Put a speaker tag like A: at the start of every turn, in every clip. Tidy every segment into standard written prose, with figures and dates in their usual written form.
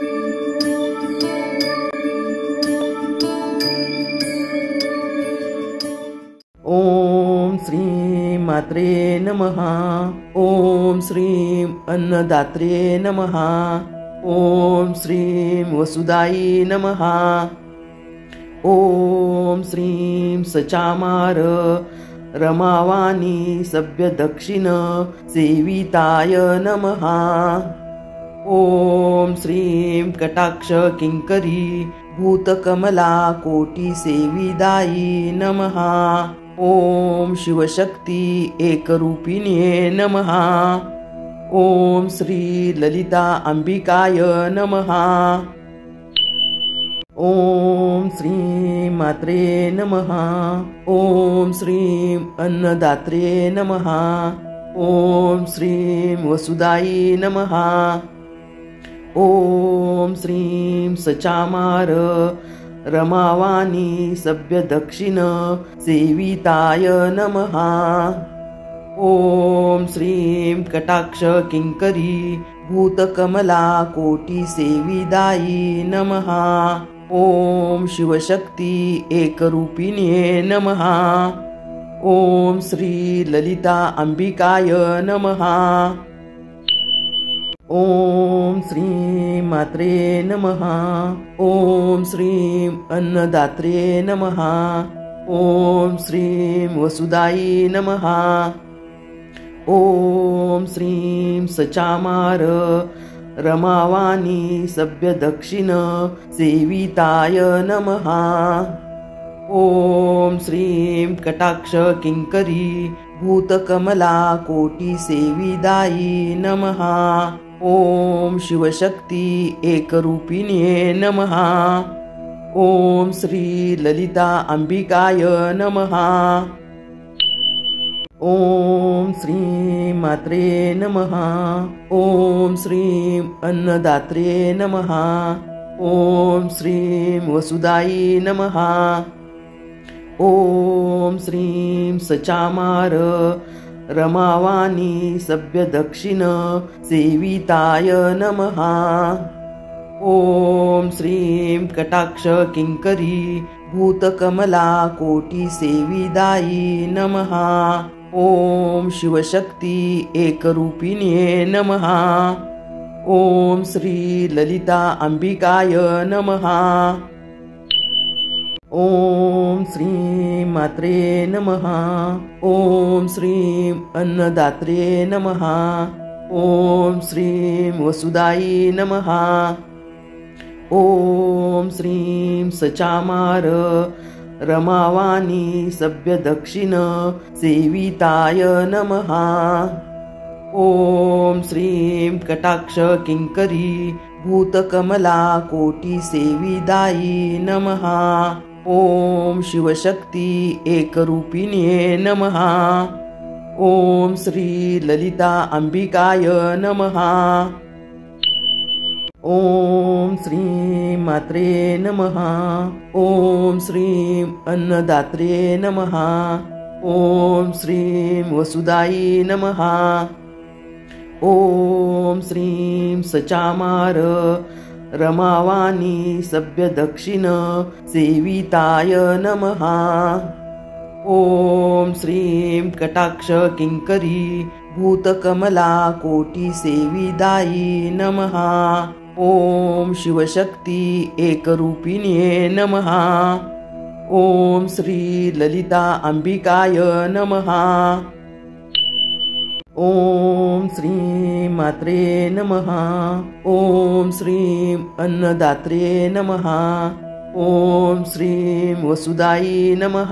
A: ओम श्री मात्रे नमः। ओम श्री अन्नदात्रे नमः। ओम श्री वसुदाई नमः। ओम श्री सचामार रमावाणी सभ्य दक्षिण सेविताय नमः। ओम श्री कटाक्ष किंकरी भूतकमला कोटि सेविदायी नमः। ओम शिवशक्ति एकरूपिण्ये नमः। ओम श्री ललिता अंबिकाय नमः। ओम श्री मात्रे नमः। ओम श्री अन्नदात्रे नमः। ओम श्री वसुदाई नमः। ओम श्री सचामार रमावाणी सभ्य दक्षिण सेविताय नमः। ओम श्री कटाक्ष किंकरी भूतकमला कोटि सेविदायी नमः। ओम शिवशक्ति एकरूपिण्ये नमः। ओम श्री ललिता अंबिकाय नमः। ओम श्री मात्रे नमः। ओम श्री अन्नदात्रे नमः। ओम श्री वसुदाई नमः। ओम श्री सचामार रमावाणी सभ्य दक्षिण सेविताय नमः। ओम श्री कटाक्ष किंकरी भूतकमला कोटि सेविदायी नमः। ओम शिवशक्ति एकरूपिण्ये नमः। ओम श्री ललिता अंबिकाय नमः। ओम श्री मात्रे नमः। ओम श्री अन्नदात्रे नमः। ओम श्री वसुदाई नमः। ओम श्री सचामार रमावाणी सभ्य दक्षिण सेविताय नमः। ओम श्री कटाक्ष किंकरी भूतकमला कोटि सेविदायी नमः। ओम शिवशक्ति एकरूपिण्ये नमः। ओम श्री ललिता अंबिकाय नमः। ओम श्री मात्रे नमः। ओम श्री अन्नदात्रे नमः। ओम श्री वसुदाई नमः। ओम श्री सचामार रमावाणी सभ्य दक्षिण सेविताय नमः। ओम श्री कटाक्ष किंकरी भूतकमला कोटि सेविदायी नमः। ओम शिवशक्ति एकरूपिण्ये नमः। ओम श्री ललिता अंबिकाय नमः। ओम श्री मात्रे नमः। ओम श्री अन्नदात्रे नमः। ओम श्री वसुदाई नमः। ओम श्री सचामार रमावाणी सभ्य दक्षिण सेविताय नमः। ओम श्री कटाक्ष किंकरी भूतकमला कोटि सेविदायी नमः। ओम शिवशक्ति एकरूपिण्ये नमः। ओम श्री ललिता अंबिकाय नमः। ओम श्री मात्रे नमः। ओम श्री अन्नदात्रे नमः। ओम श्री वसुदाई नमः।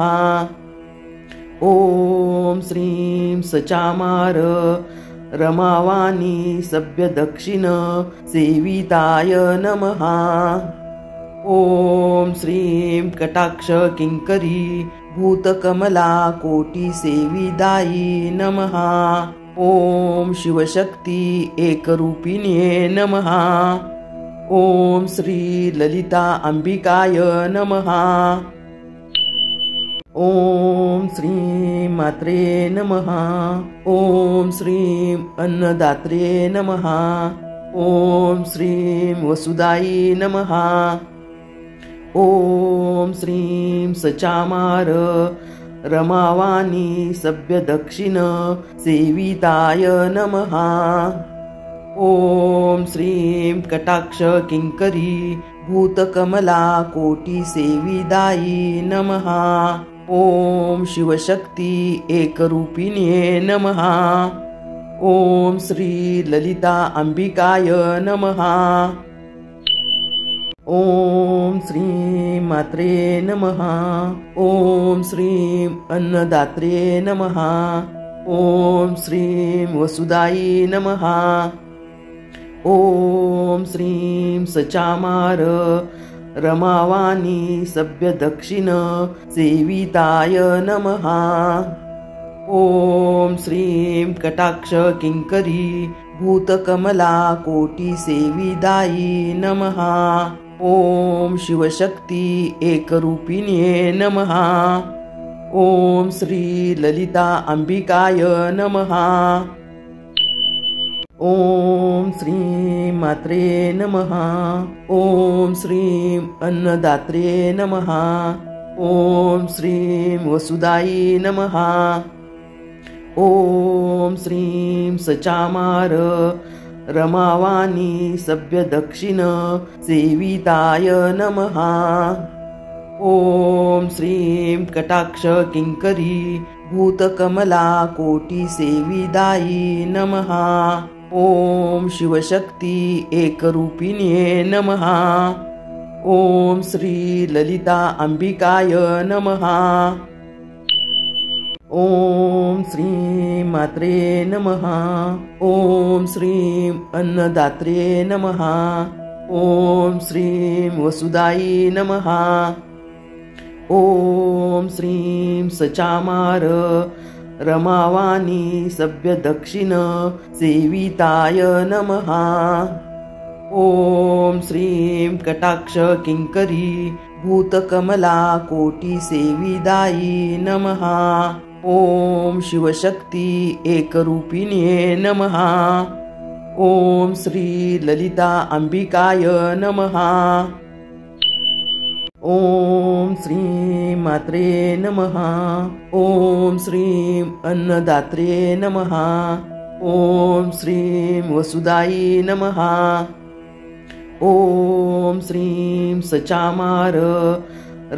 A: ओम श्री सचामार रमावाणी सभ्य दक्षिण सेविताय नमः। ओम श्री कटाक्ष किंकरी भूतकमला कोटि सेविदायी नमः। ओम शिवशक्ति एकरूपिण्ये नमः। ओम श्री ललिता अंबिकाय नमः। ओम श्री मात्रे नमः। ओम श्री अन्नदात्रे नमः। ॐ श्रीं वसुदायै नमः। ॐ श्रीं सचामार रमावाणी सभ्यदक्षिण सेविताय नमः। ॐ श्रीं कटाक्ष किंकरी भूतकमला कोटि सेविदायै नमः। ॐ शिवशक्ति एकरूपिण्ये नमः। ॐ श्री ललिता अंबिकाय नमः। ॐ श्रीं मात्रे नमः। ॐ श्रीं अन्नदात्रे नमः। ॐ श्रीं वसुदायै नमः। ॐ श्रीं सचामार रमावाणी सभ्यदक्षिण सेविताय नमः। ॐ श्रीं कटाक्ष किंकरी भूतकमला कोटि सेविदायै नमः। ॐ शिवशक्ति एकरूपिण्ये नमः। ॐ श्री ललिता अंबिकाय नमः। ॐ श्रीं मात्रे नमः। ॐ श्रीं अन्नदात्रे नमः। ॐ श्रीं वसुदायै नमः। ॐ श्रीं सचामार रमावाणी सभ्यदक्षिण सेविताय नमः। ॐ श्रीं कटाक्ष किंकरी भूतकमला कोटि सेविदायै नमः। ॐ शिवशक्ति एकरूपिण्ये नमः। ॐ श्री ललिता अंबिकाय नमः। ॐ श्रीं मात्रे नमः। ॐ श्रीं अन्नदात्रे नमः। ॐ श्रीं वसुदायै नमः। ॐ श्रीं सचामार रमावाणी सभ्यदक्षिण सेविताय नमः। ॐ श्रीं कटाक्ष किंकरी भूतकमला कोटि सेविदायै नमः। ॐ शिवशक्ति एकरूपिण्ये नमः। ॐ श्री ललिता अंबिकाय नमः। ॐ श्रीं मात्रे नमः। ॐ श्रीं अन्नदात्रे नमः। ॐ श्रीं वसुदायै नमः। ॐ श्रीं सचामार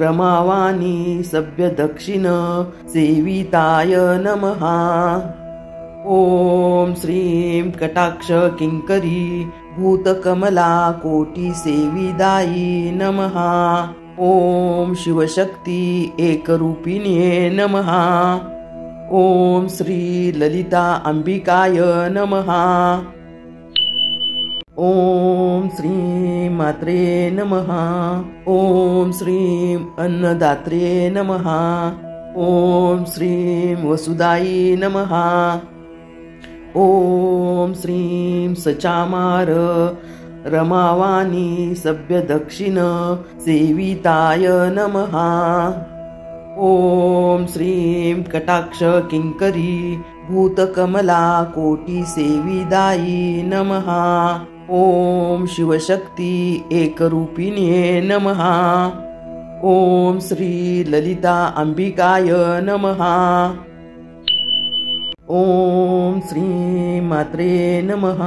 A: रमावाणी सभ्यदक्षिण सेविताय नमः। ॐ श्रीं कटाक्ष किंकरी भूतकमला कोटि सेविदायै नमः। ॐ शिवशक्ति एकरूपिण्ये नमः। ॐ श्री ललिता अंबिकाय नमः। ॐ श्रीं मात्रे नमः। ॐ श्रीं अन्नदात्रे नमः। ॐ श्रीं वसुदायै नमः। ॐ श्रीं सचामार रमावाणी सभ्यदक्षिण सेविताय नमः। ॐ श्रीं कटाक्ष किंकरी भूतकमला कोटि सेविदायै नमः। ॐ शिवशक्ति एकरूपिण्ये नमः। ॐ श्री ललिता अंबिकाय नमः। ॐ श्रीं मात्रे नमः।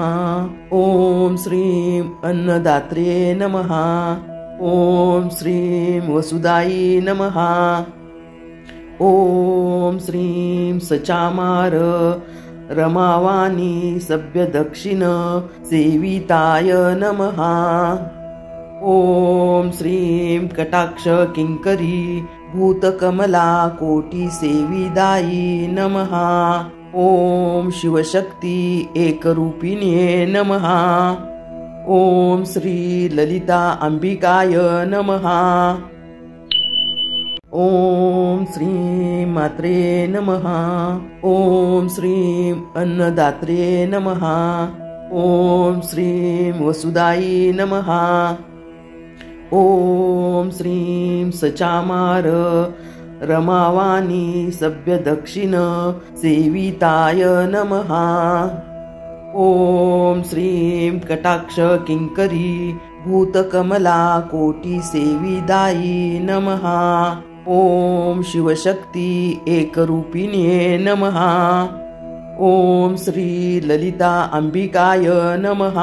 A: ॐ श्रीं अन्नदात्रे नमः। ॐ श्रीं वसुदायै नमः। ॐ श्रीं सचामार रमावाणी सभ्यदक्षिण सेविताय नमः। ॐ श्रीं कटाक्ष किंकरी भूतकमला कोटि सेविदायै नमः। ॐ शिवशक्ति एकरूपिण्ये नमः। ॐ श्री ललिता अंबिकाय नमः। ॐ श्रीं मात्रे नमः। ॐ श्रीं अन्नदात्रे नमः। ॐ श्रीं वसुदायै नमः। ॐ श्रीं सचामार रमावाणी सभ्यदक्षिण सेविताय नमः। ॐ श्रीं कटाक्ष किङ्करी भूतकमला कोटिसेविदायी नमः। ॐ शिवशक्ति एकरूपिण्ये नमः। ॐ श्री ललिता अंबिकाय नमः।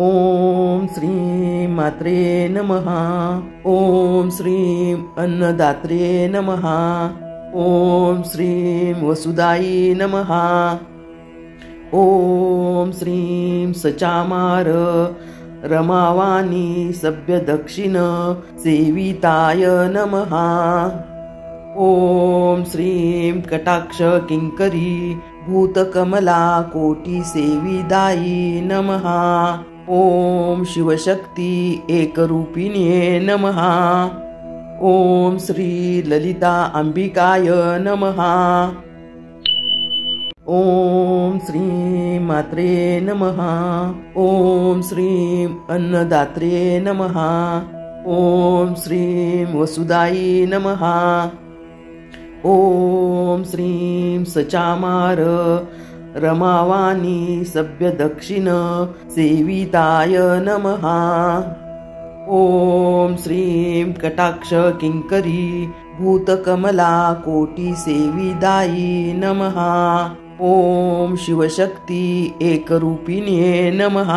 A: ॐ श्रीं मात्रे नमः। ॐ श्रीं अन्नदात्रे नमः। ॐ श्रीं वसुदायै नमः। ॐ श्रीं सचामार रमावाणी सभ्यदक्षिण सेविताय नमः। ॐ श्रीं कटाक्ष किङ्करी भूतकमला कोटिसेविदायै नमः। ॐ शिवशक्ति एकरूपिण्ये नमः। ॐ श्री ललिता अंबिकाय नमः। ॐ श्रीं मात्रे नमः। ॐ श्रीं अन्नदात्रे नमः। ॐ श्रीं वसुदायै नमः। ॐ श्रीं सचामार रमावाणी सभ्यदक्षिण सेविताय नमः। ॐ श्रीं कटाक्ष किङ्करी भूतकमला कोटिसेविदायै नमः। ॐ शिवशक्ति एकरूपिण्ये नमः।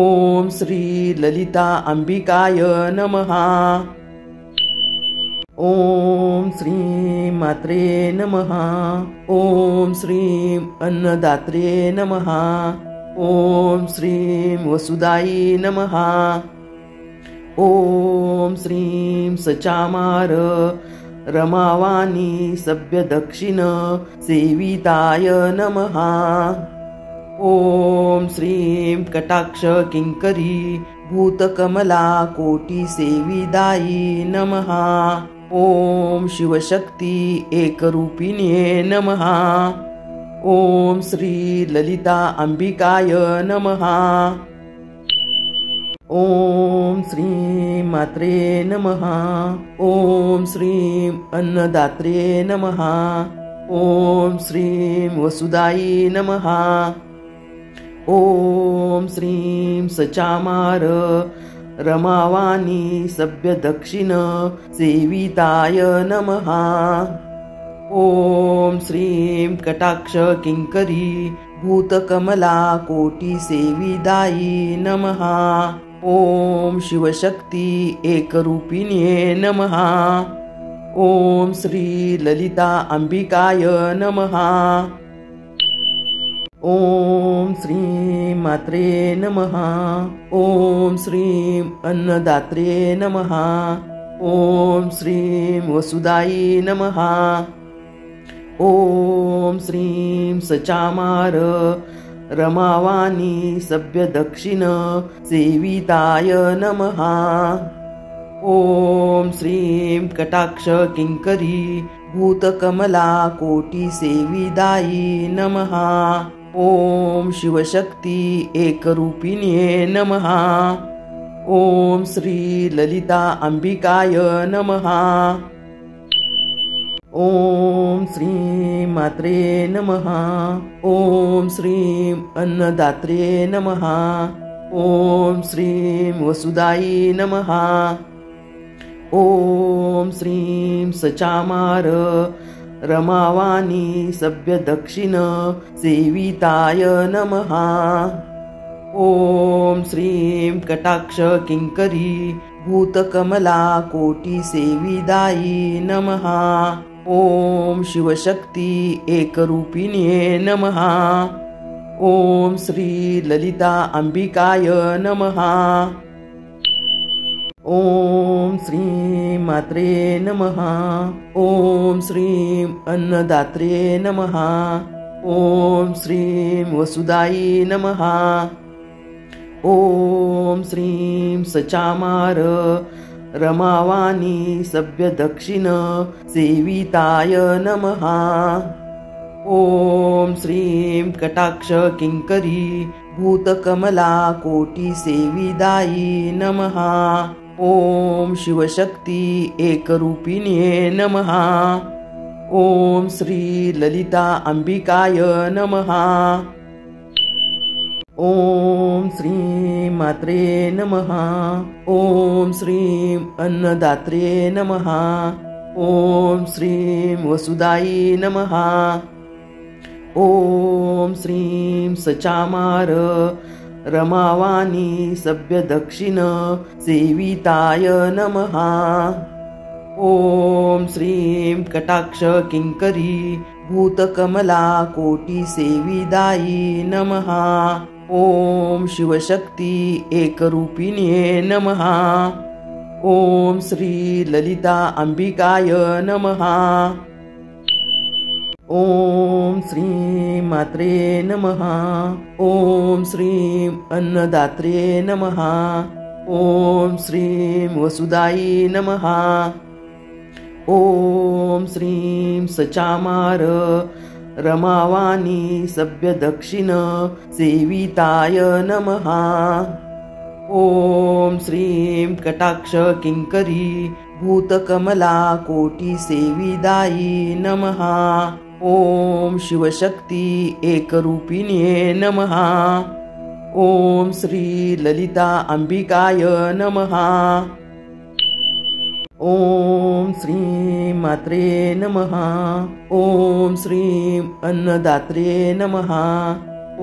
A: ॐ श्री ललिता अंबिकाय नमः। ॐ श्रीं मात्रे नमः। ॐ श्रीं अन्नदात्रे नमः। ॐ श्रीं वसुदायै नमः। ॐ श्रीं सचामार रमावाणी सभ्यदक्षिण सेविताय नमः। ॐ श्रीं कटाक्ष किङ्करी भूतकमला कोटिसेविदायै नमः। ॐ शिवशक्ति एकरूपिण्ये नमः। ॐ श्री ललिता अंबिकाय नमः। ॐ श्रीं मात्रे नमः। ॐ श्रीं अन्नदात्रे नमः। ॐ श्रीं वसुदायै नमः। ॐ श्रीं सचामार रमावाणी सभ्यदक्षिण सेविताय नमः। ॐ श्रीं कटाक्ष किङ्करी भूतकमला कोटिसेविदायै नमः। ॐ शिवशक्ति एकरूपिण्ये नमः। ॐ श्री ललिता अंबिकाय नमः। ॐ श्रीं मात्रे नमः। ॐ श्रीं अन्नदात्रे नमः। ॐ श्रीं वसुदायै नमः। ॐ श्रीं सचामार रमावाणी सभ्यदक्षिण सेविताय नमः। ॐ श्रीं कटाक्ष किङ्करी भूतकमला कोटिसेविदायै नमः। ॐ शिवशक्ति एकरूपिण्ये नमः। ॐ श्री ललिता अंबिकाय नमः। ॐ श्रीं मात्रे नमः। ॐ श्रीं अन्नदात्रे नमः। ॐ श्रीं वसुदायै नमः। ॐ श्रीं सचामार रमावाणी सभ्यदक्षिण सेविताय नमः। ॐ श्रीं कटाक्ष किङ्करी भूतकमला कोटिसेविदायै नमः। ॐ शिवशक्ति एकरूपिण्ये नमः। ॐ श्री ललिता अंबिकाय नमः। ॐ श्रीं मात्रे नमः। ॐ श्रीं अन्नदात्रे नमः। ॐ श्रीं वसुदायै नमः। ॐ श्रीं सचामार रमावाणी सभ्यदक्षिण सेविताय नमः। ॐ श्रीं कटाक्ष किङ्करी भूतकमला कोटिसेविदायै नमः। ॐ शिवशक्ति एकरूपिण्ये नमः। ॐ श्री ललिता अंबिकाय नमः। ॐ श्रीं मात्रे नमः। ॐ श्रीं अन्नदात्रे नमः। ॐ श्रीं वसुदायै नमः। ॐ श्रीं सचामार रमावाणी सभ्यदक्षिण सेविताय नमः। ॐ श्रीं कटाक्ष किंकरी भूतकमला कोटि सेविदायी नमः। ॐ शिवशक्ति एकरूपिण्ये नमः। ॐ श्री ललिता अंबिकाय नमः। ॐ श्रीं मात्रे नमः। ॐ श्रीं अन्नदात्रे नमः। ॐ श्रीं वसुदायै नमः। ॐ श्रीं सचामार रमावाणी सभ्यदक्षिण सेविताय नमः। ॐ श्रीं कटाक्ष किंकरी भूतकमला कोटि सेविदायी नमः। ॐ शिवशक्ति एकरूपिण्ये नमः। ॐ श्री ललिता अंबिकाय नमः। ॐ श्रीं मात्रे नमः। ॐ श्रीं अन्नदात्रे नमः।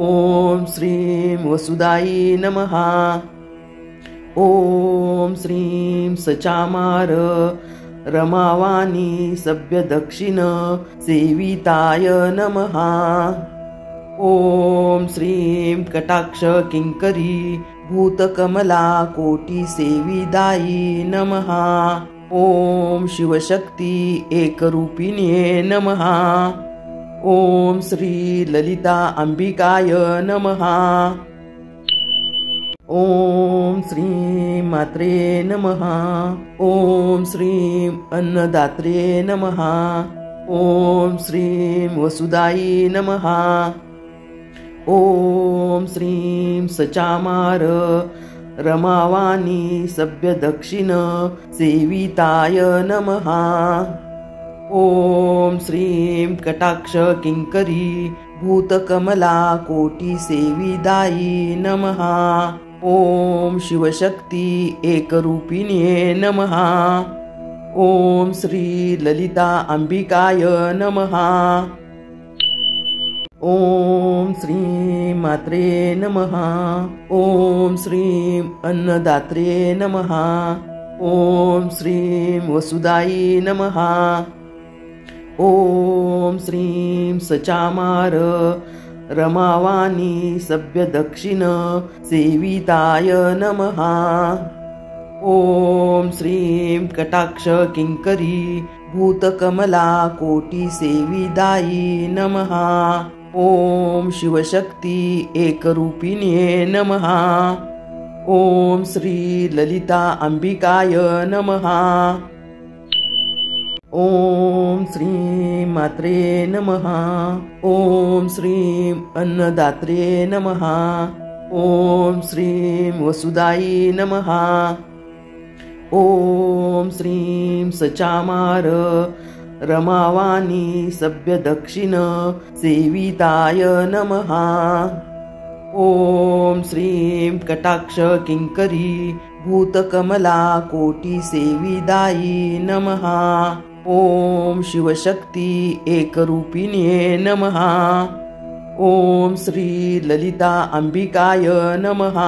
A: ॐ श्रीं वसुदायै नमः। ॐ श्रीं सचामार रमावाणी सभ्यदक्षिण सेविताय नमः। ॐ श्रीं कटाक्ष किंकरी भूतकमला कोटि सेविदायी नमः। ॐ शिवशक्ति एकरूपिण्ये नमः। ॐ श्री ललिता अंबिकाय नमः। ॐ श्रीं मात्रे नमः। ॐ श्रीं अन्नदात्रे नमः। ॐ श्रीं वसुदायै नमः। ॐ श्रीं सचामार रमावाणी सभ्यदक्षिण सेविताय नमः। ॐ श्रीं कटाक्ष किंकरी भूतकमला कोटि सेविदायी नमः। ॐ शिवशक्ति एकरूपिण्ये नमः। ॐ श्री ललिता अंबिकाय नमः। ॐ श्रीं मात्रे नमः। ॐ श्रीं अन्नदात्रे नमः। ॐ श्रीं वसुदायै नमः। ॐ श्रीं सचामार रमावाणी सभ्यदक्षिण सेविताय नमः। ॐ श्रीं कटाक्ष किंकरी भूतकमला कोटि सेविदायी नमः। ॐ शिवशक्ति एकरूपिण्ये नमः। ॐ श्री ललिता अंबिकाय नमः। ॐ श्रीं मात्रे नमः। ॐ श्रीं अन्नदात्रे नमः। ॐ श्रीं वसुदायै नमः। ॐ श्रीं सचामार रमावाणी सभ्यदक्षिण सेविताय नमः। ॐ श्रीं कटाक्ष किंकरी भूतकमला कोटि सेविदायी नमः। ॐ शिवशक्ति एकरूपिण्ये नमः। ॐ श्री ललिता अंबिकाय नमः।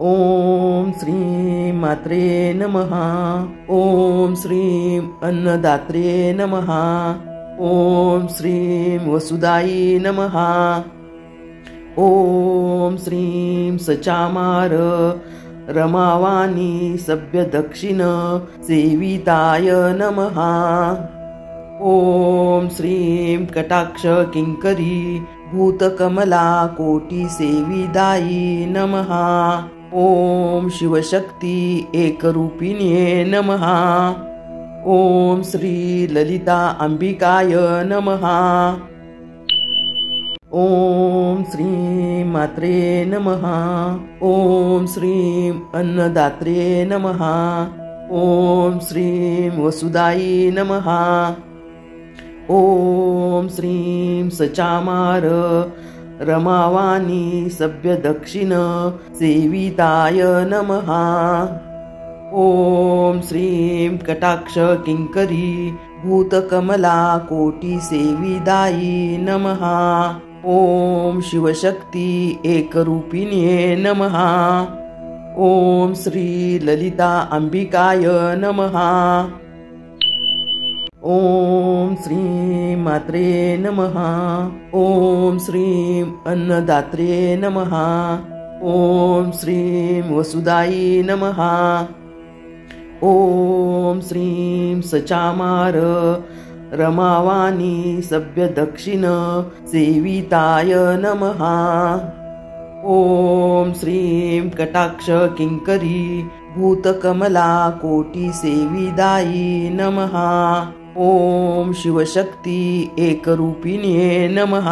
A: ॐ श्रीं मात्रे नमः। ॐ श्रीं अन्नदात्रे नमः। ॐ श्रीं वसुदायै नमः। ॐ श्रीं सचामार रमावाणी सभ्यदक्षिण सेविताय नमः। ॐ श्रीं कटाक्ष किंकरी भूतकमला कोटि सेविदायी नमः। ॐ शिवशक्ति एकरूपिण्ये नमः। ॐ श्री ललिता अंबिकाय नमः। ॐ श्रीं मात्रे नमः। ॐ श्रीं अन्नदात्रे नमः। ॐ श्रीं वसुदायै नमः। ॐ श्रीं सचामार रमावाणी सभ्यदक्षिण सेविताय नमः। ॐ श्रीं कटाक्ष किंकरी भूतकमला कोटि सेविदायै नमः। ॐ शिवशक्ति एकरूपिण्ये नमः। ॐ श्री ललिता अंबिकाय नमः। ॐ श्रीं मात्रे नमः। ॐ श्रीं अन्नदात्रे नमः। ॐ श्रीं वसुदायै नमः। ॐ श्रीं सचामार रमावाणी सभ्यदक्षिण सेविताय नमः। ॐ श्रीं कटाक्ष किंकरी भूतकमला कोटि सेविदायै नमः। ॐ शिवशक्ति एकरूपिण्ये नमः।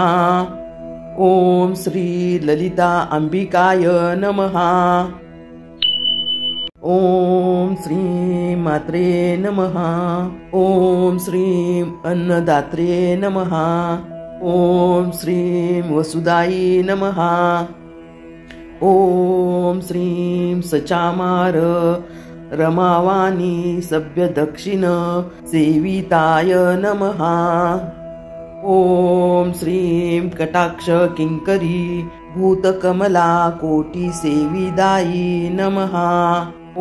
A: ॐ श्री ललिता अंबिकाय नमः। ॐ श्रीं मात्रे नमः। ॐ श्रीं अन्नदात्रे नमः। ॐ श्रीं वसुदायै नमः। ॐ श्रीं सचामार रमावाणी सभ्यदक्षिण सेविताय नमः। ॐ श्रीं कटाक्ष किंकरी भूतकमला कोटि सेविदायै नमः।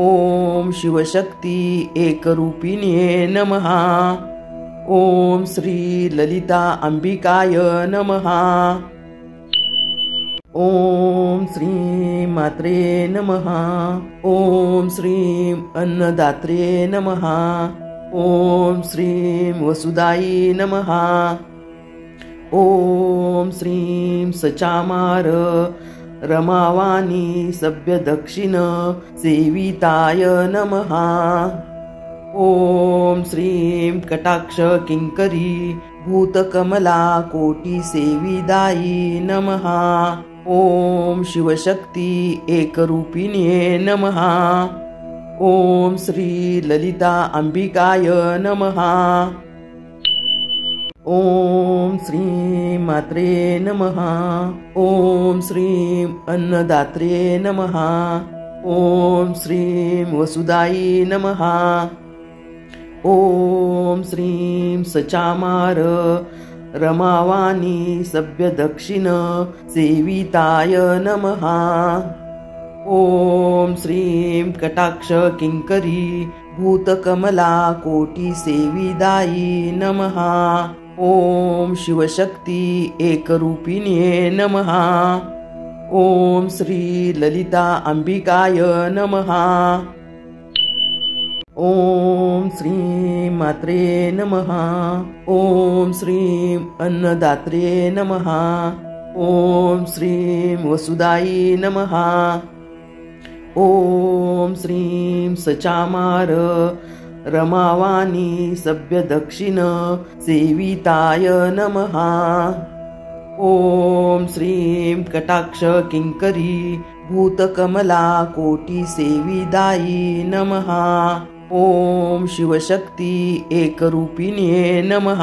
A: ॐ शिवशक्ति एकरूपिण्ये नमः। ॐ श्री ललिता अंबिकाय नमः। ॐ श्रीं मात्रे नमः। ॐ श्रीं अन्नदात्रे नमः। ॐ श्रीं वसुदायै नमः। ॐ श्रीं सचामार रमावाणी सभ्यदक्षिण सेविताय नमः। ॐ श्रीं कटाक्ष किंकरी भूतकमला कोटि सेविदायै नमः। ॐ शिवशक्ति एकरूपिण्ये नमः। ॐ श्री ललिता अंबिकाय नमः। ॐ श्रीं मात्रे नमः। ॐ श्रीं अन्नदात्रे नमः। ॐ श्रीं वसुदायै नमः। ॐ श्रीं सचामार रमावाणी सभ्यदक्षिण सेविताय नमः। ॐ श्रीं कटाक्ष किंकरी भूतकमला कोटि सेविदायै नमः। ॐ शिवशक्ति एकरूपिण्ये नमः। ॐ श्री ललिता अंबिकाय नमः। ॐ श्रीं मात्रे नमः। ॐ श्रीं अन्नदात्रे नमः। ॐ श्रीं वसुदायै नमः। ॐ श्रीं सचामार रमावाणी सभ्यदक्षिण सेविताय नमः। ॐ श्रीं कटाक्ष किंकरी भूतकमला कोटि सेविदायै नमः। ॐ शिवशक्ति एकरूपिण्ये नमः।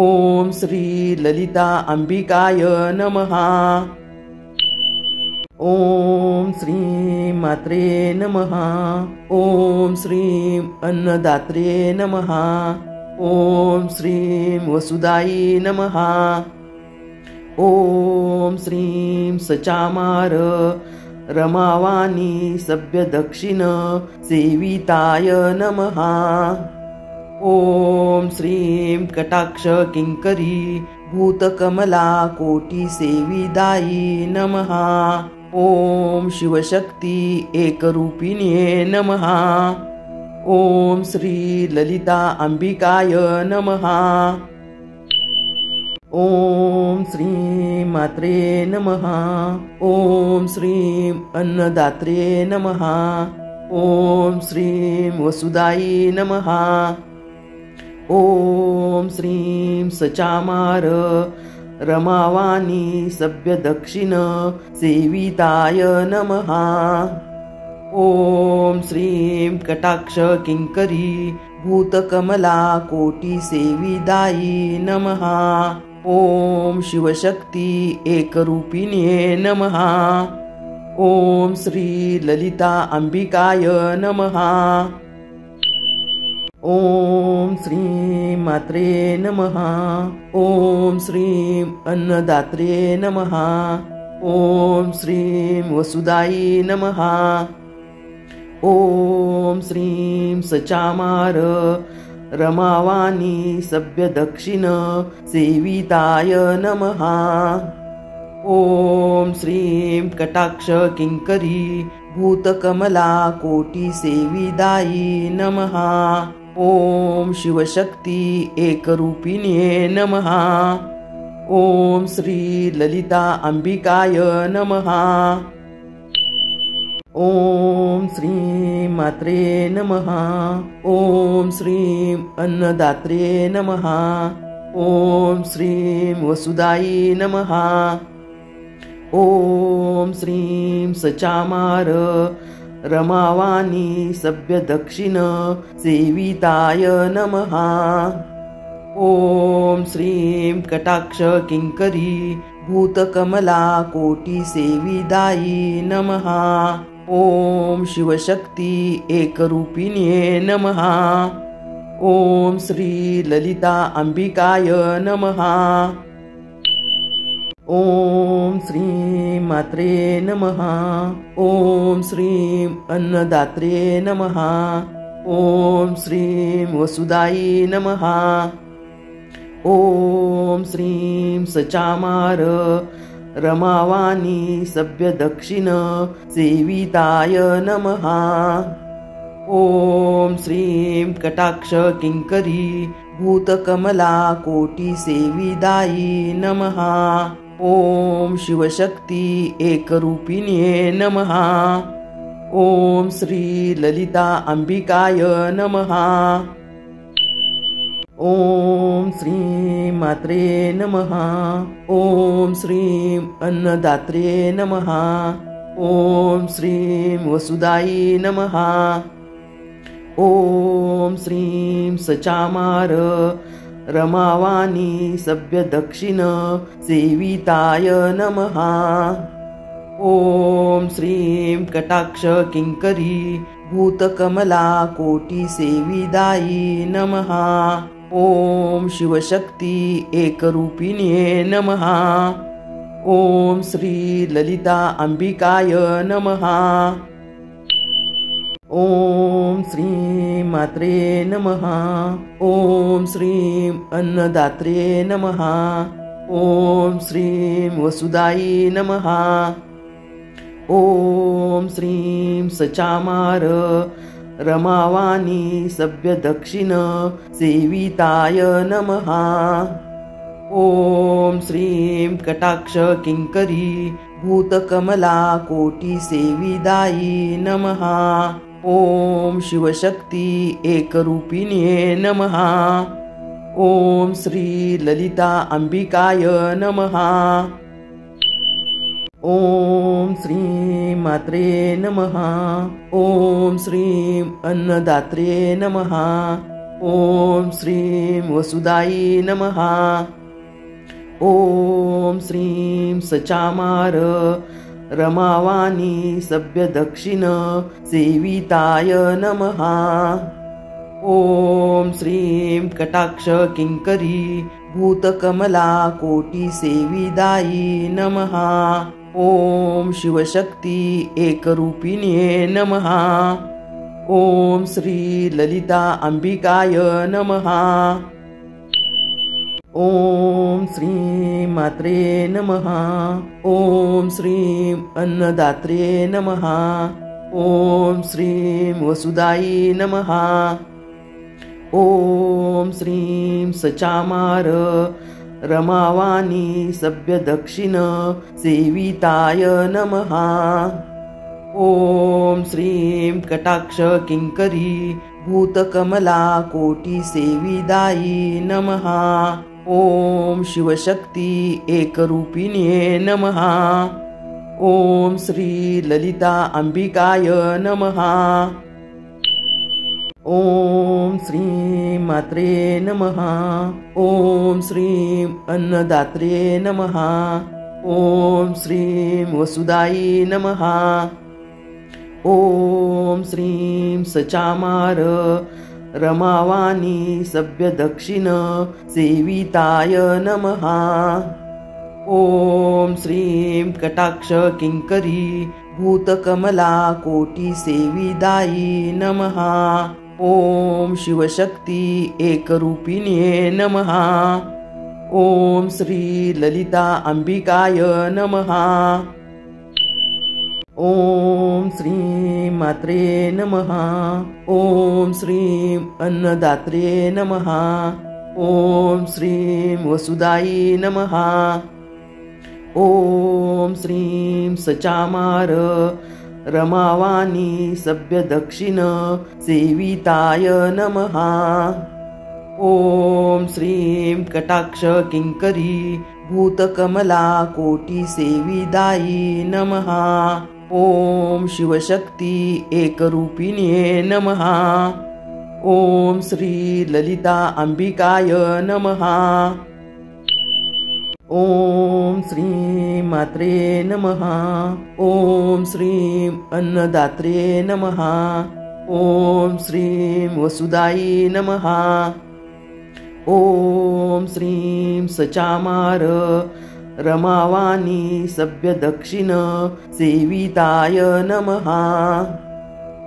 A: ॐ श्री ललिता अंबिकाय नमः। ॐ श्रीं मात्रे नमः। ॐ श्रीं अन्नदात्रे नमः। ॐ श्रीं वसुदायै नमः। ॐ श्रीं सचामार रमावाणी सभ्यदक्षिण सेविताय नमः। ॐ श्रीं कटाक्ष किंकरी भूतकमला कोटि सेविदायै नमः। ॐ शिवशक्ति एकरूपिण्ये नमः। ॐ श्री ललिता अंबिकाय नमः। ॐ श्रीं मात्रे नमः। ॐ श्रीं अन्नदात्रे नमः। ॐ श्रीं वसुदायै नमः। ॐ श्रीं सचामार रमावाणी सभ्यदक्षिण सेविताय नमः। ॐ श्रीं कटाक्ष किङ्करी भूतकमला कोटिसेविदायी नमः। ॐ शिवशक्ति एकरूपिण्ये नमः। ॐ श्री ललिता अंबिकाय नमः। ॐ श्रीं मात्रे नमः। ॐ श्रीं अन्नदात्रे नमः। ॐ श्रीं वसुदायै नमः। ॐ श्रीं सचामार रमावाणी सभ्यदक्षिण सेविताय नमः। ॐ श्रीं कटाक्ष किङ्करी भूतकमला कोटिसेविदायै नमः। ॐ शिवशक्ति एकरूपिण्ये नमः। ॐ श्री ललिता अंबिकाय नमः। ॐ श्रीं मात्रे नमः। ॐ श्रीं अन्नदात्रे नमः। ॐ श्रीं वसुदायै नमः। ॐ श्रीं सचामार रमावाणी सभ्यदक्षिण सेविताय नमः। ॐ श्रीं कटाक्ष किङ्करी भूतकमला कोटिसेविदायै नमः। ॐ शिवशक्ति एकरूपिण्ये नमः। ॐ श्री ललिता अंबिकाय नमः। ॐ श्रीं मात्रे नमः। ॐ श्रीं अन्नदात्रे नमः। ॐ श्रीं वसुदायै नमः। ॐ श्रीं सचामार रमावाणी सभ्यदक्षिण सेविताय नमः। ॐ श्रीं कटाक्ष किङ्करी भूतकमला कोटिसेविदायै नमः। ॐ शिवशक्ति एकरूपिण्ये नमः। ॐ श्री ललिता अंबिकाय नमः। ॐ श्रीं मात्रे नमः। ॐ श्रीं अन्नदात्रे नमः। ॐ श्रीं वसुदायै नमः। ॐ श्रीं सचामार रमावाणी सभ्यदक्षिण सेविताय नमः। ॐ श्रीं कटाक्ष किङ्करी भूतकमला कोटिसेविदायै नमः। ॐ शिवशक्ति एकरूपिण्ये नमः। ॐ श्री ललिता अंबिकाय नमः। ॐ श्रीं मात्रे नमः। ॐ श्रीं अन्नदात्रे नमः। ॐ श्रीं वसुदायै नमः। ॐ श्रीं सचामार रमावाणी सभ्यदक्षिण सेविताय नमः। ॐ श्रीं कटाक्ष किङ्करी भूतकमला कोटिसेविदायै नमः। ॐ शिवशक्ति एकरूपिण्ये नमः। ॐ श्री ललिता अंबिकाय नमः। ॐ श्रीं मात्रे नमः। ॐ श्रीं अन्नदात्रे नमः। ॐ श्रीं वसुदायै नमः। ॐ श्रीं सचामार रमावाणी सभ्यदक्षिण सेविताय नमः। ॐ श्रीं कटाक्ष किङ्करी भूतकमला कोटिसेविदायै नमः। ॐ शिवशक्ति एकरूपिण्ये नमः। ॐ श्री ललिता अंबिकाय नमः। ॐ श्रीं मात्रे नमः। ॐ श्रीं अन्नदात्रे नमः। ॐ श्रीं वसुदायै नमः। ॐ श्रीं सचामार रमावाणी सभ्यदक्षिण सेविताय नमः। ॐ श्रीं कटाक्ष किङ्करी भूतकमला कोटिसेविदायै नमः। ॐ शिवशक्ति एकरूपिण्ये नमः। ॐ श्री ललिता अंबिकाय नमः। ॐ श्री मात्रे नमः। ॐ श्री अन्नदात्रे नमः। ॐ श्री वसुदाई नमः। ॐ श्री सचामार रमावाणी सभ्यदक्षिण सेविताय नमः। ॐ श्री कटाक्ष किंकरी भूतकमला कोटि सेविदायी नमः। ॐ शिवशक्ति एकरूपिण्ये नमः। ॐ श्री ललिता अंबिकाय नमः। ॐ श्री मात्रे नमः। ॐ श्री अन्नदात्रे नमः। ॐ श्री वसुदाई नमः। ॐ श्री सचामार रमावाणी सभ्यदक्षिण सेविताय नमः। ॐ श्री कटाक्ष किंकरी भूतकमला कोटि सेविदायी नमः। ॐ शिवशक्ति एकरूपिण्ये नमः। ॐ श्री ललिता अंबिकाय नमः। ॐ श्री मात्रे नमः। ॐ श्री अन्नदात्रे नमः। ॐ श्री वसुदाई नमः। ॐ श्री सचामार रमावाणी सभ्यदक्षिण सेविताय नमः।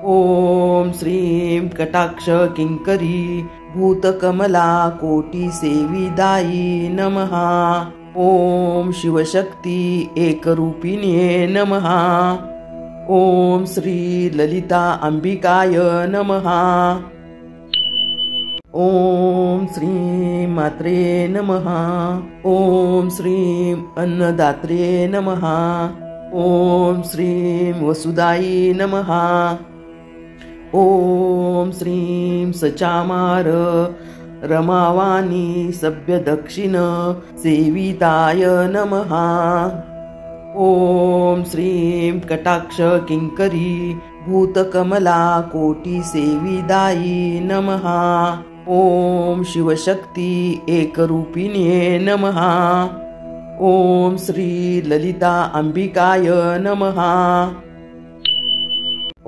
A: ॐ श्री कटाक्ष किंकरी भूतकमला कोटि सेविदायी नमः। ॐ शिवशक्ति एकरूपिण्ये नमः। ॐ श्री ललिता अंबिकाय नमः। ॐ श्री मात्रे नमः। ॐ श्री अन्नदात्रे नमः। ॐ श्री वसुदाई नमः। ॐ श्री सचामार रमावाणी सभ्यदक्षिण सेविताय नमः। ॐ श्री कटाक्ष किंकरी भूतकमला कोटि सेविदायी नमः। ॐ शिवशक्ति एकरूपिण्ये नमः। ॐ श्री ललिता अंबिकाय नमः।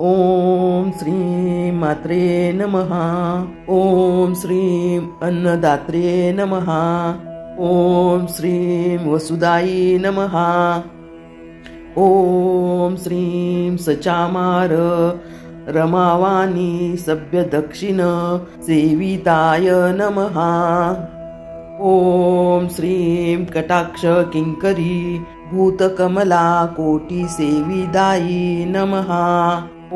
A: ॐ श्री मात्रे नमः। ॐ श्री अन्नदात्रे नमः। ॐ श्री वसुदाई नमः। ॐ श्री सचामार रमावाणी सभ्यदक्षिण सेविताय नमः। ॐ श्री कटाक्ष किंकरी भूतकमला कोटि सेविदायी नमः।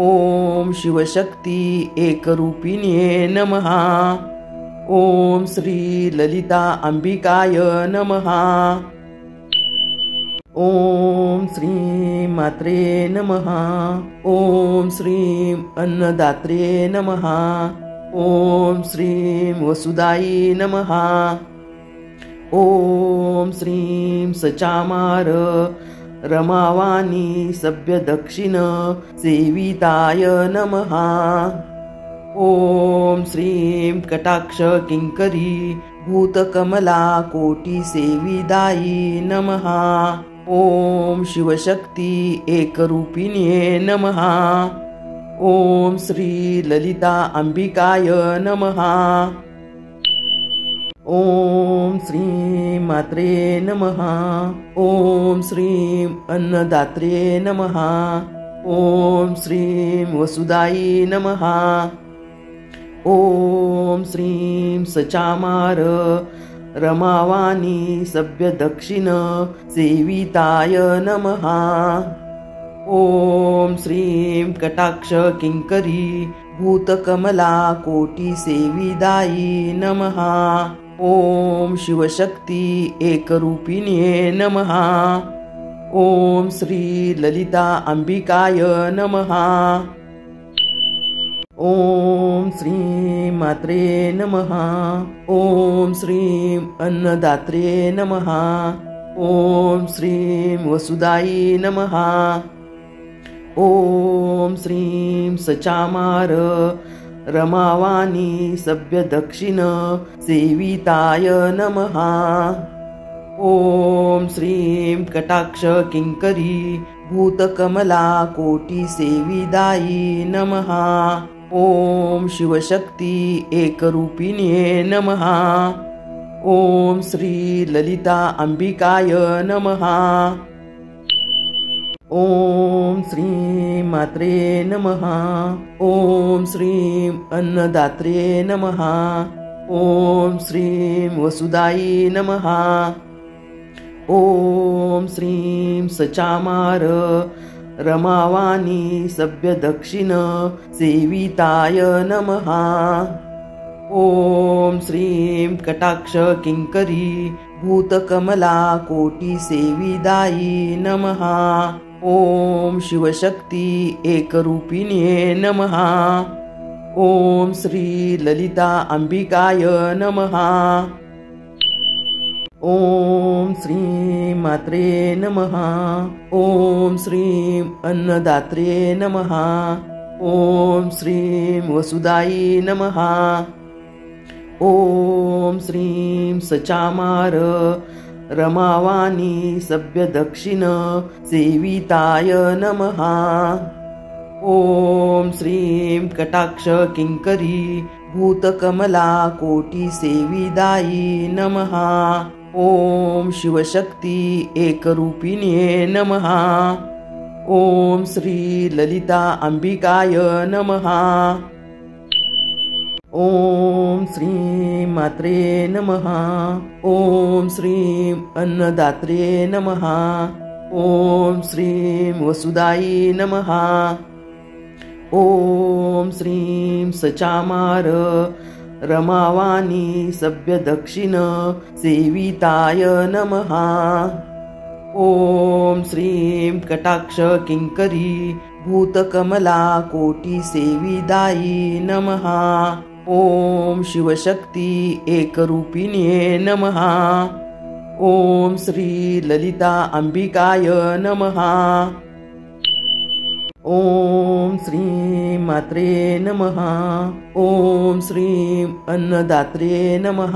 A: ॐ शिवशक्ति एकरूपिण्ये नमः। ॐ श्री ललिता अंबिकाय नमः। ॐ श्री मात्रे नमः। ॐ श्री अन्नदात्रे नमः। ॐ श्री वसुदाई नमः। ॐ श्री सचामार रमावाणी सभ्यदक्षिण सेविताय नमः। ॐ श्री कटाक्ष किंकरी भूतकमला कोटि सेविदायी नमः। ॐ शिवशक्ति एकरूपिण्ये नमः। ॐ श्री ललिता अंबिकाय नमः। ॐ श्री मात्रे नमः। ॐ श्री अन्नदात्रे नमः। ॐ श्री वसुदाई नमः। ॐ श्री सचामार रमावाणी सभ्यदक्षिण सेविताय नमः। ॐ श्री कटाक्ष किंकरी भूतकमला कोटि सेविदायी नमः। ॐ शिवशक्ति एकरूपिण्ये नमः। ॐ श्री ललिता अंबिकाय नमः। ॐ श्री मात्रे नमः। ॐ श्री अन्नदात्रे नमः। ॐ श्रीं वसुदायै नमः। ॐ श्रीं सचामार रमावाणी सभ्यदक्षिण सेविताय नमः। ॐ श्रीं कटाक्ष किङ्करी भूतकमला कोटिसेविदायै नमः। ॐ शिवशक्ति एकरूपिण्ये नमः। ॐ श्री ललिता अंबिकाय नमः। ॐ श्रीं मात्रे नमः। ॐ श्रीं अन्नदात्रे नमः। ॐ श्रीं वसुदायै नमः। ॐ श्रीं सचामार रमावाणी सभ्यदक्षिण सेविताय नमः। ॐ श्रीं कटाक्ष किङ्करी भूतकमला कोटिसेविदायै नमः। ॐ शिवशक्ति एकरूपिण्ये नमः। ॐ श्री ललिता अंबिकाय नमः। ॐ श्रीं मात्रे नमः। ॐ श्रीं अन्नदात्रे नमः। ॐ श्रीं वसुदायै नमः। ॐ श्रीं सचामार रमावाणी सभ्यदक्षिण सेविताय नमः। ॐ श्रीं कटाक्ष किङ्करी भूतकमला कोटिसेविदायै नमः। ॐ शिवशक्ति एकरूपिण्ये नमः। ॐ श्री ललिता अंबिकाय नमः। ॐ श्रीं मात्रे नमः। ॐ श्रीं अन्नदात्रे नमः। ॐ श्रीं वसुदायै नमः। ॐ श्रीं सचामार रमावाणी सभ्यदक्षिण सेविताय नमः। ॐ श्रीं कटाक्ष किङ्करी भूतकमला कोटिसेविदायै नमः। ॐ शिवशक्ति एकरूपिण्ये नमः। ॐ श्री ललिता अंबिकाय नमः। ॐ श्रीं मात्रे नमः। ॐ श्रीं अन्नदात्रे नमः।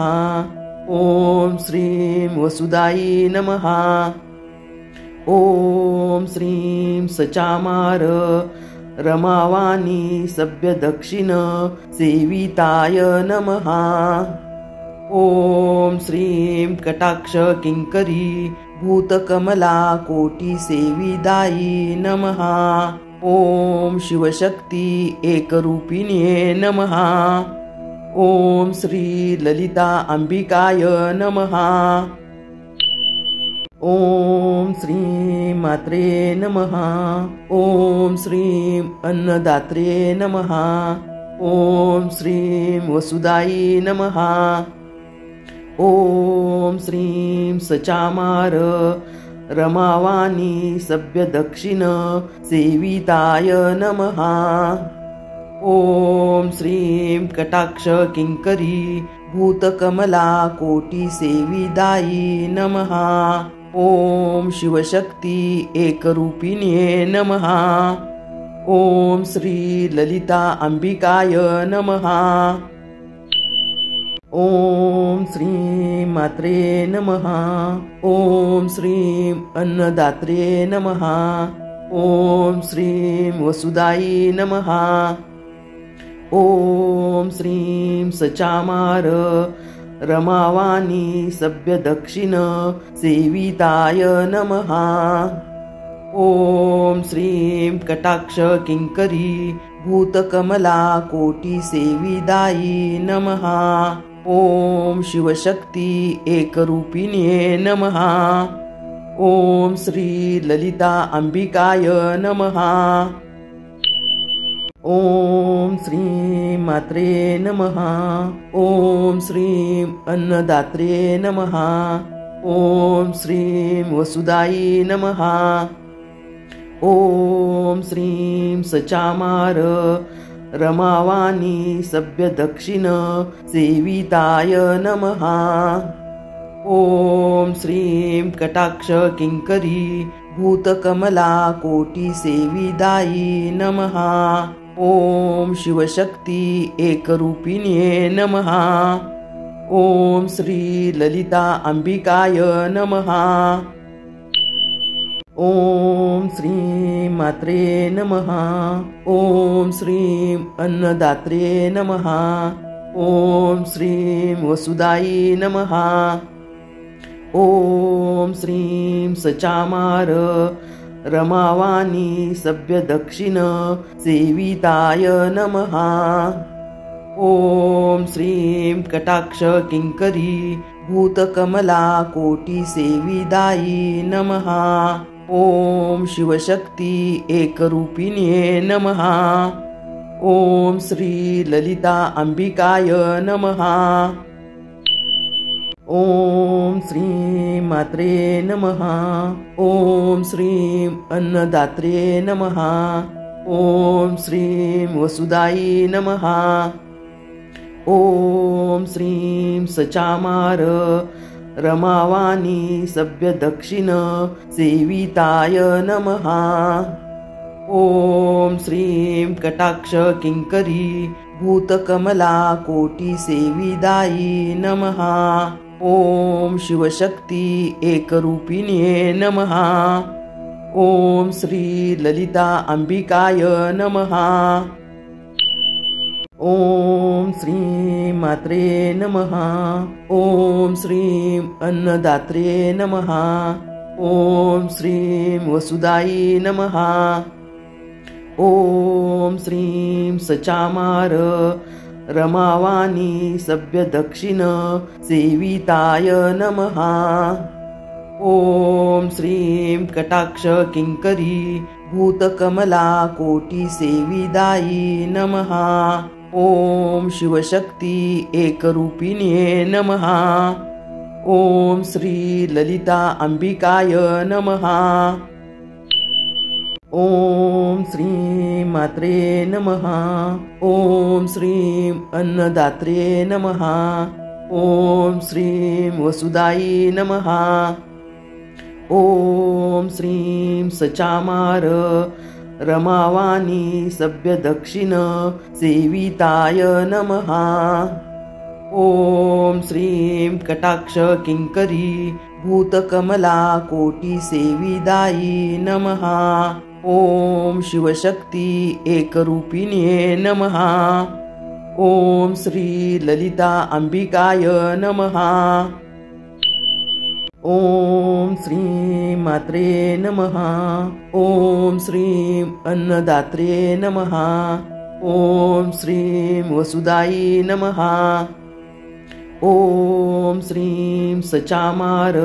A: ॐ श्रीं वसुदायै नमः। ॐ श्रीं सचामार रमावाणी सभ्यदक्षिण सेविताय नमः। ॐ श्रीं कटाक्ष किङ्करी भूतकमला कोटिसेविदायै नमः। ॐ शिवशक्ति एकरूपिण्ये नमः। ॐ श्री ललिता अंबिकाय नमः। ॐ श्रीं मात्रे नमः। ॐ श्रीं अन्नदात्रे नमः। ॐ श्रीं वसुदायै नमः। ॐ श्रीं सचामार रमावाणी सभ्यदक्षिण सेविताय नमः। ॐ श्रीं कटाक्ष किङ्करी भूतकमला कोटिसेविदायै नमः। ॐ शिवशक्ति एकरूपिण्ये नमः। ॐ श्री ललिता अंबिकाय नमः। ॐ श्रीं मात्रे नमः। ॐ श्रीं अन्नदात्रे नमः। ॐ श्रीं वसुदायै नमः। ॐ श्रीं सचामार रमावाणी सभ्यदक्षिण सेविताय नमः। ॐ श्रीं कटाक्ष किङ्करी भूतकमला कोटिसेविदायै नमः। ॐ शिवशक्ति एकरूपिण्ये नमः। ॐ श्री ललिता अंबिकाय नमः। ॐ श्रीं मात्रे नमः। ॐ श्रीं अन्नदात्रे नमः। ॐ श्रीं वसुदायै नमः। ॐ श्रीं सचामार रमावाणी सभ्यदक्षिण सेविताय नमः। ॐ श्रीं कटाक्ष किंकरी भूतकमला कोटिसेविदायी नमः। ॐ शिवशक्ति एकरूपिण्ये नमः। ॐ श्री ललिता अंबिकाय नमः। ॐ श्रीं मात्रे नमः। ॐ श्रीं अन्नदात्रे नमः। ॐ श्रीं वसुदायै नमः। ॐ श्रीं सचामार रमावाणी सभ्यदक्षिण सेविताय नमः। ॐ श्रीं कटाक्ष किंकरी भूतकमला कोटिसेविदायै नमः। ॐ शिवशक्ति एकरूपिण्ये नमः। ॐ श्री ललिता अंबिकाय नमः। ॐ श्रीं मात्रे नमः। ॐ श्रीं अन्नदात्रे नमः। ॐ श्रीं वसुदायै नमः। ॐ श्रीं सचामार रमावाणी सभ्यदक्षिण सेविताय नमः। ॐ श्रीं कटाक्ष किंकरी भूतकमला कोटिसेविदायै नमः। ॐ शिवशक्ति एकरूपिण्ये नमः। ॐ श्री ललिता अंबिकाय नमः। ॐ श्रीं मात्रे नमः। ॐ श्रीं अन्नदात्रे नमः। ॐ श्रीं वसुदायै नमः। ॐ श्रीं सचामार रमावाणी सभ्यदक्षिण सेविताय नमः। ॐ श्रीं कटाक्ष किंकरी भूतकमला कोटिसेविदायै नमः। ॐ शिवशक्ति एकरूपिण्ये नमः। ॐ श्री ललिता अंबिकाय नमः। ॐ श्रीं मात्रे नमः। ॐ श्रीं अन्नदात्रे नमः। ॐ श्रीं वसुदायै नमः। ॐ श्रीं सचामार रमावाणी सभ्यदक्षिण सेविताय नमः। ॐ श्रीं कटाक्ष किंकरी भूतकमला कोटिसेविदायै नमः। ॐ शिवशक्ति एकरूपिण्ये नमः। ॐ श्री ललिता अंबिकाय नमः। ॐ श्रीं मात्रे नमः। ॐ श्रीं अन्नदात्रे नमः। ॐ श्रीं वसुदायै नमः। ॐ श्रीं सचामार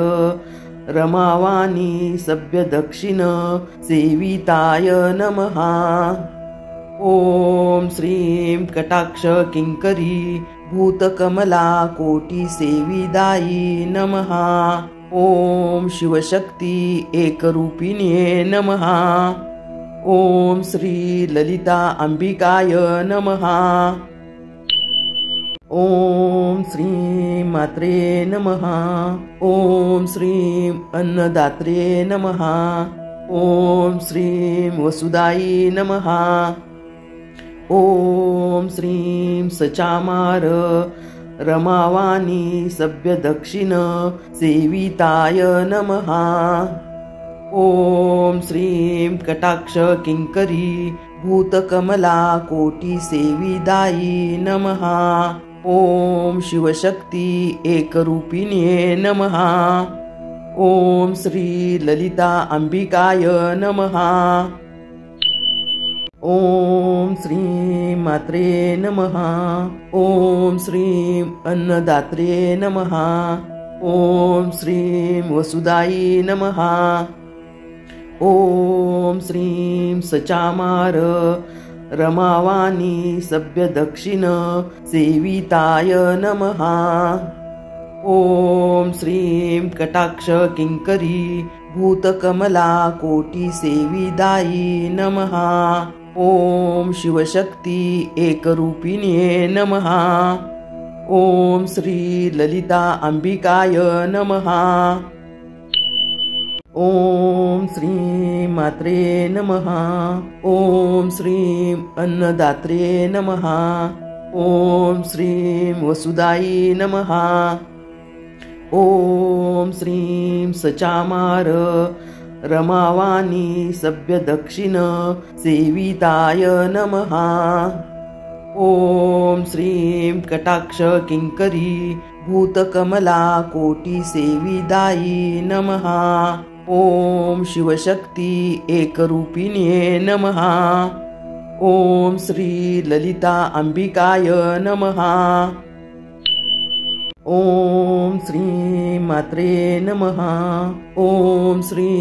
A: रमावाणी सभ्यदक्षिण सेविताय नमः। ॐ श्रीं कटाक्ष किंकरी भूतकमला कोटिसेविदायै नमः। ॐ शिवशक्ति एकरूपिण्ये नमः। ॐ श्री ललिता अंबिकाय नमः। ॐ श्रीं मात्रे नमः। ॐ श्रीं अन्नदात्रे नमः। ॐ श्रीं वसुदायै नमः। ॐ श्रीं सचामार रमावाणी सभ्यदक्षिण सेविताय नमः। ॐ श्रीं कटाक्ष किंकरी भूतकमला कोटिसेविदायै नमः। ॐ शिवशक्ति एकरूपिण्ये नमः। ॐ श्री ललिता अंबिकाय नमः। ॐ श्रीं मात्रे नमः। ॐ श्रीं अन्नदात्रे नमः। ॐ श्रीं वसुदायै नमः। ॐ श्रीं सचामार रमावाणी सभ्यदक्षिण सेविताय नमः। ॐ श्रीं कटाक्ष किंकरी भूतकमला कोटिसेविदायै नमः। ॐ शिवशक्ति एकरूपिण्ये नमः। ॐ श्री ललिता अंबिकाय नमः। ॐ श्री मात्रे नमः। ॐ श्री अन्नदात्रे नमः। ॐ श्री वसुदाई नमः। ॐ श्री सचामार रमावाणी सभ्यदक्षिण सेविताय नमः। ॐ श्री कटाक्ष किंकरी भूतकमला कोटि सेविदायी नमः। ॐ शिवशक्ति एकरूपिण्ये नमः। ॐ श्री ललिता अंबिकाय नमः। ॐ श्री मात्रे नमः। ॐ श्री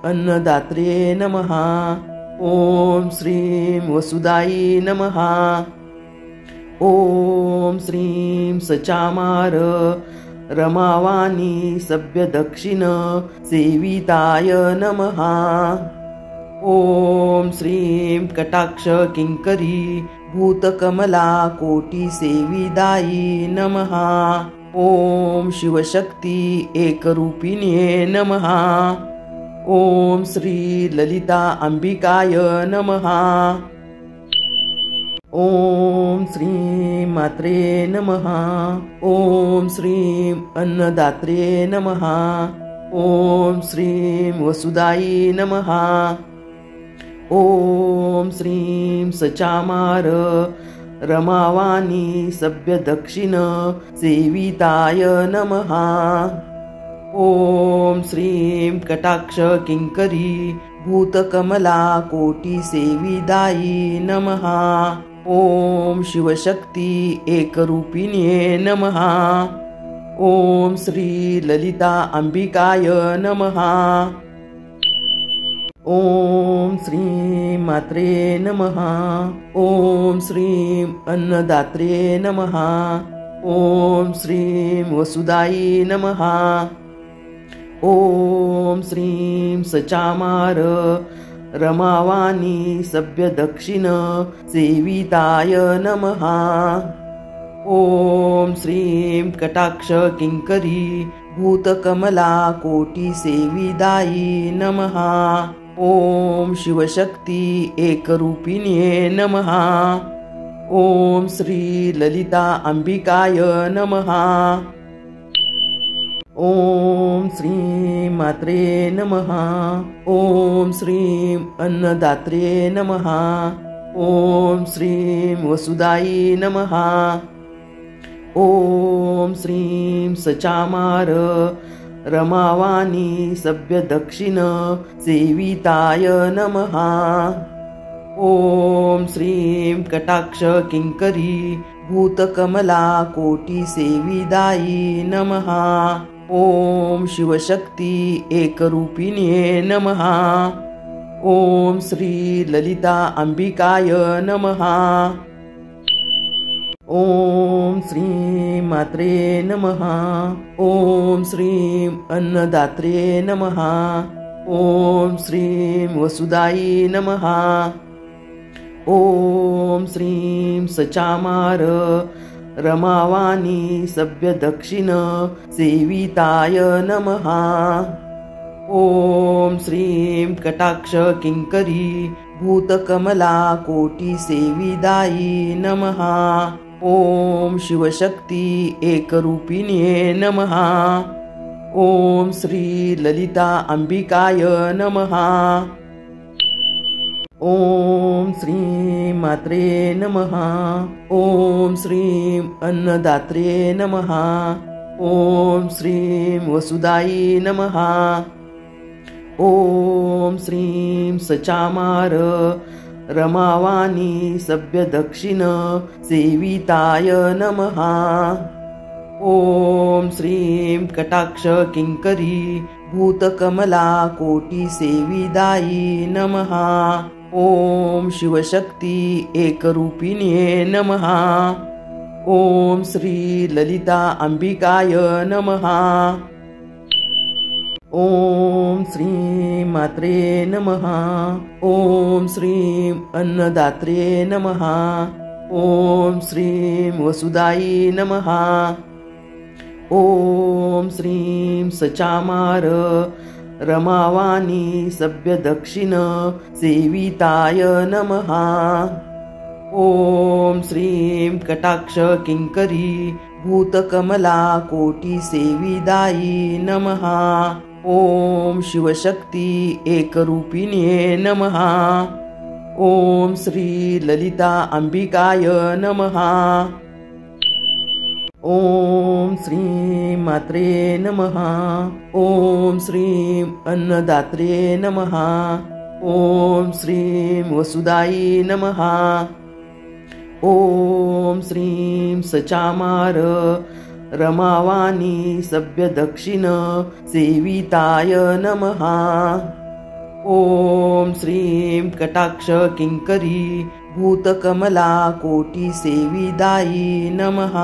A: अन्नदात्रे नमः। ॐ श्री वसुदाई नमः। ॐ श्री सचामार रमावाणी सभ्यदक्षिण सेविताय नमः। ॐ श्री कटाक्ष किंकरी भूतकमला कोटि सेविदायी नमः। ॐ शिवशक्ति एकरूपिण्ये नमः। ॐ श्री ललिता अंबिकाय नमः। ॐ श्री मात्रे नमः। ॐ श्री अन्नदात्रे नमः। ॐ श्री वसुदाई नमः। ॐ श्री सचामार रमावाणी सभ्यदक्षिण सेविताय नमः। ॐ श्री कटाक्ष किंकरी भूतकमला कोटि सेविदायी नमः। ॐ शिवशक्ति एकरूपिण्ये नमः। ॐ श्री ललिता अंबिकाय नमः। ॐ श्री मात्रे नमः। ॐ श्री अन्नदात्रे नमः। ॐ श्री वसुदाई नमः। ॐ श्री सचामार रमावाणी सभ्यदक्षिण सेविताय नमः। ॐ श्री कटाक्ष किंकरी भूतकमला कोटि सेविदायी नमः। ॐ शिवशक्ति एकरूपिण्ये नमः। ॐ श्री ललिता अंबिकाय नमः। ॐ श्री मात्रे नमः। ॐ श्री अन्नदात्रे नमः। ॐ श्री वसुदाई नमः। ॐ श्री सचामार रमावाणी सभ्यदक्षिण सेविताय नमः। ॐ श्री कटाक्ष किंकरी भूतकमला कोटि सेविदायी नमः। ॐ शिवशक्ति एकरूपिण्ये नमः। ॐ श्री ललिता अंबिकाय नमः। ॐ श्री मात्रे नमः। ॐ श्री अन्नदात्रे नमः। ॐ श्री वसुदाई नमः। ॐ श्री सचामार रमावाणी सभ्यदक्षिण सेविताय नमः। ॐ श्री कटाक्ष किंकरी भूतकमला कोटि सेविदायी नमः। ॐ शिवशक्ति एकरूपिण्ये नमः। ॐ श्री ललिता अंबिकाय नमः। ॐ श्री मात्रे नमः। ॐ श्री अन्नदात्रे नमः। ॐ श्री वसुदाई नमः। ॐ श्री सचामार रमावाणी सभ्यदक्षिण सेविताय नमः। ॐ श्री कटाक्ष किंकरी भूतकमला कोटि सेविदायी नमः। ॐ शिवशक्ति एकरूपिण्ये नमः। ॐ श्री ललिता अंबिकाय नमः। ॐ श्री मात्रे नमः। ॐ श्री अन्नदात्रे नमः। ॐ श्रीं वसुदायै नमः। ॐ श्रीं सचामार रमावाणी सभ्यदक्षिण सेविताय नमः। ॐ श्रीं कटाक्ष किंकरी भूतकमला कोटि सेविदायी नमः। ॐ शिवशक्ति एकरूपिण्ये नमः। ॐ श्री ललिता अंबिकाय नमः। ॐ श्रीं मात्रे नमः। ॐ श्रीं अन्नदात्रे नमः। ॐ श्रीं वसुदायै नमः। ॐ श्रीं सचामार रमावाणी सभ्यदक्षिण सेविताय नमः। ॐ श्रीं कटाक्ष किंकरी भूतकमला कोटि सेविदायी नमः।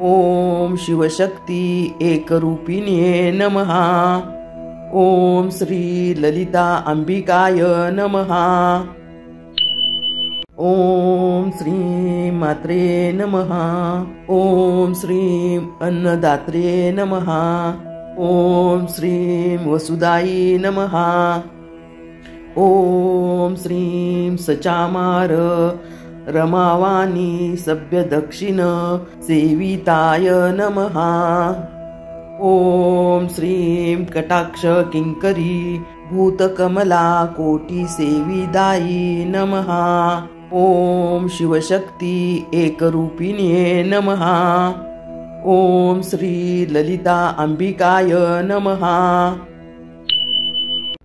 A: ॐ शिवशक्ति एकरूपिण्ये नमः। ॐ श्री ललिता अंबिकाय नमः। ॐ श्रीं मात्रे नमः। ॐ श्रीं अन्नदात्रे नमः। ॐ श्रीं वसुदायै नमः। ॐ श्रीं सचामार रमावाणी सभ्यदक्षिण सेविताय नमः। ॐ श्रीं कटाक्ष किंकरी भूतकमला कोटि सेविदायी नमः। ॐ शिवशक्ति एकरूपिण्ये नमः। ॐ श्री ललिता अंबिकाय नमः।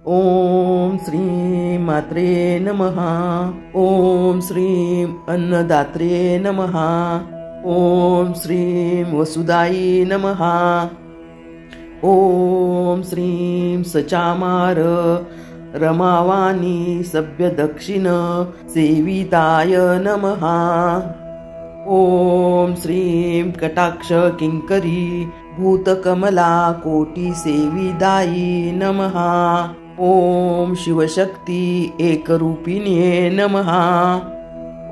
A: ॐ श्रीं मात्रे नमः। ॐ श्रीं अन्नदात्रे नमः। ॐ श्रीं वसुदायै नमः। ॐ श्रीं सचामार रमावाणी सभ्यदक्षिण सेविताय नमः। ॐ श्रीं कटाक्ष किंकरी भूतकमला कोटि सेविदायी नमः। ॐ शिवशक्ति एकरूपिण्ये नमः।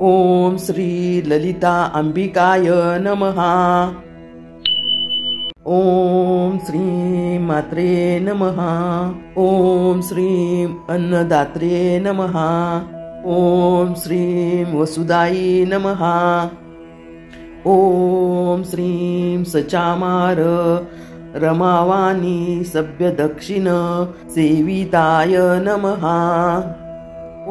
A: ॐ श्री ललिता अंबिकाय नमः। ॐ श्रीं मात्रे नमः। ॐ श्रीं अन्नदात्रे नमः। ॐ श्रीं वसुदायै नमः। ॐ श्रीं सचामार रमावाणी सभ्यदक्षिण सेविताय नमः।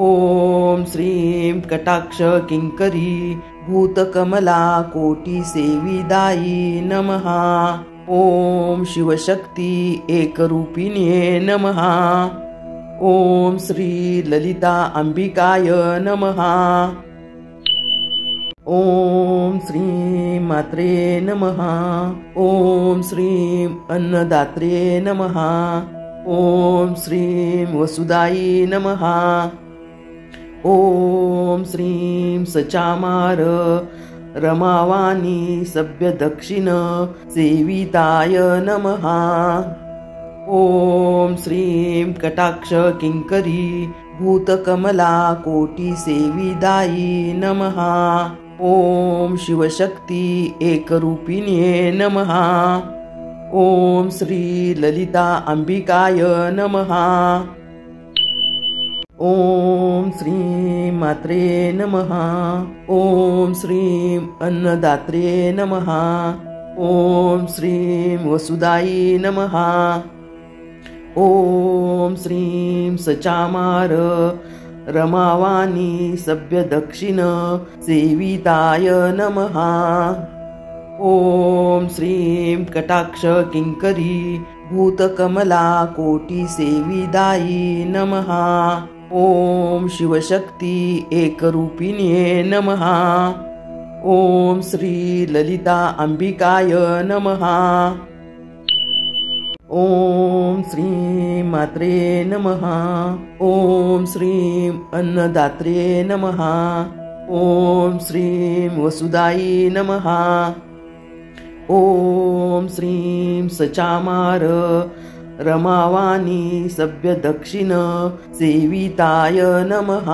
A: ॐ श्रीं कटाक्ष किंकरी भूतकमला कोटि सेविदायी नमः। ॐ शिवशक्ति एकरूपिण्ये नमः। ॐ श्री ललिता अंबिकाय नमः। ॐ श्रीं मात्रे नमः। ॐ श्रीं अन्नदात्रे नमः। ॐ श्रीं वसुदायै नमः। ॐ श्रीं सचामार रमावाणी सभ्यदक्षिण सेविताय नमः। ॐ श्रीं कटाक्ष किंकरी भूतकमला कोटि सेविदायी नमः। ॐ शिवशक्ति एकरूपिण्ये नमः। ॐ श्री ललिता अंबिकाय नमः। ॐ श्रीं मात्रे नमः। ॐ श्रीं अन्नदात्रे नमः। ॐ श्रीं वसुदायै नमः। ॐ श्रीं सचामार रमावाणी सभ्यदक्षिण सेविताय नमः। ॐ श्रीं कटाक्ष किंकरी भूतकमला कोटि सेविदायी नमः। ॐ शिवशक्ति एकरूपिण्ये नमः। ॐ श्री ललिता अंबिकाय नमः। ॐ श्रीं मात्रे नमः। ॐ श्रीं अन्नदात्रे नमः। ॐ श्रीं वसुदायै नमः। ॐ श्रीं सचामार रमावाणी सभ्यदक्षिण सेविताय नमः।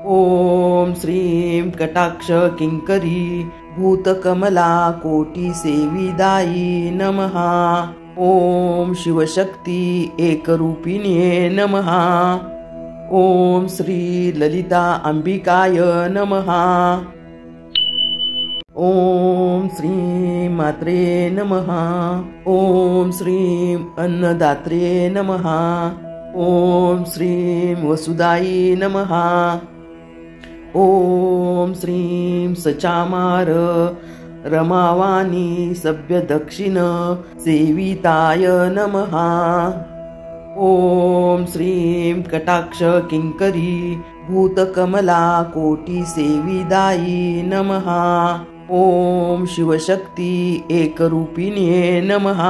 A: ॐ श्रीं कटाक्ष किङ्करी भूतकमला कोटिसेविदायी नमः। ॐ शिवशक्ति एकरूपिण्ये नमः। ॐ श्री ललिता अंबिकाय नमः। ॐ श्रीं मात्रे नमः। ॐ श्रीं अन्नदात्रे नमः। ॐ श्रीं वसुदायै नमः। ॐ श्रीं सचामार रमावाणी सभ्यदक्षिण सेविताय नमः। ॐ श्रीं कटाक्ष किङ्करी भूतकमला कोटिसेविदायै नमः। ॐ शिवशक्ति एकरूपिण्ये नमः।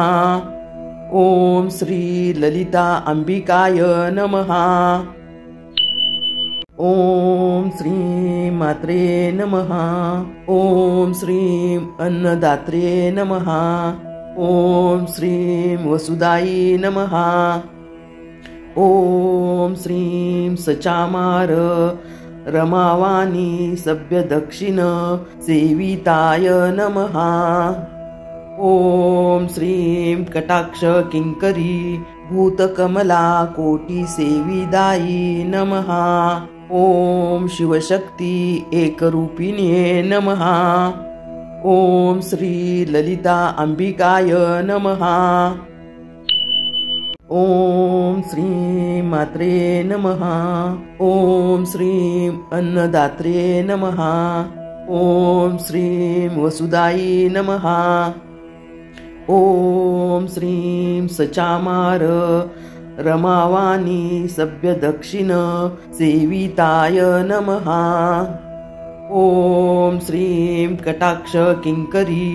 A: ॐ श्री ललिता अंबिकाय नमः। ॐ श्रीं मात्रे नमः। ॐ श्रीं अन्नदात्रे नमः। ॐ श्रीं वसुदायै नमः। ॐ श्रीं सचामार रमावाणी सभ्यदक्षिण सेविताय नमः। ॐ श्रीं कटाक्ष किङ्करी भूतकमला कोटिसेविदायै नमः। ॐ शिवशक्ति एकरूपिण्ये नमः। ॐ श्री ललिता अंबिकाय नमः। ॐ श्रीं मात्रे नमः। ॐ श्रीं अन्नदात्रे नमः। ॐ श्रीं वसुदायै नमः। ॐ श्रीं सचामार रमावाणी सभ्यदक्षिण सेविताय नमः। ॐ श्रीं कटाक्ष किङ्करी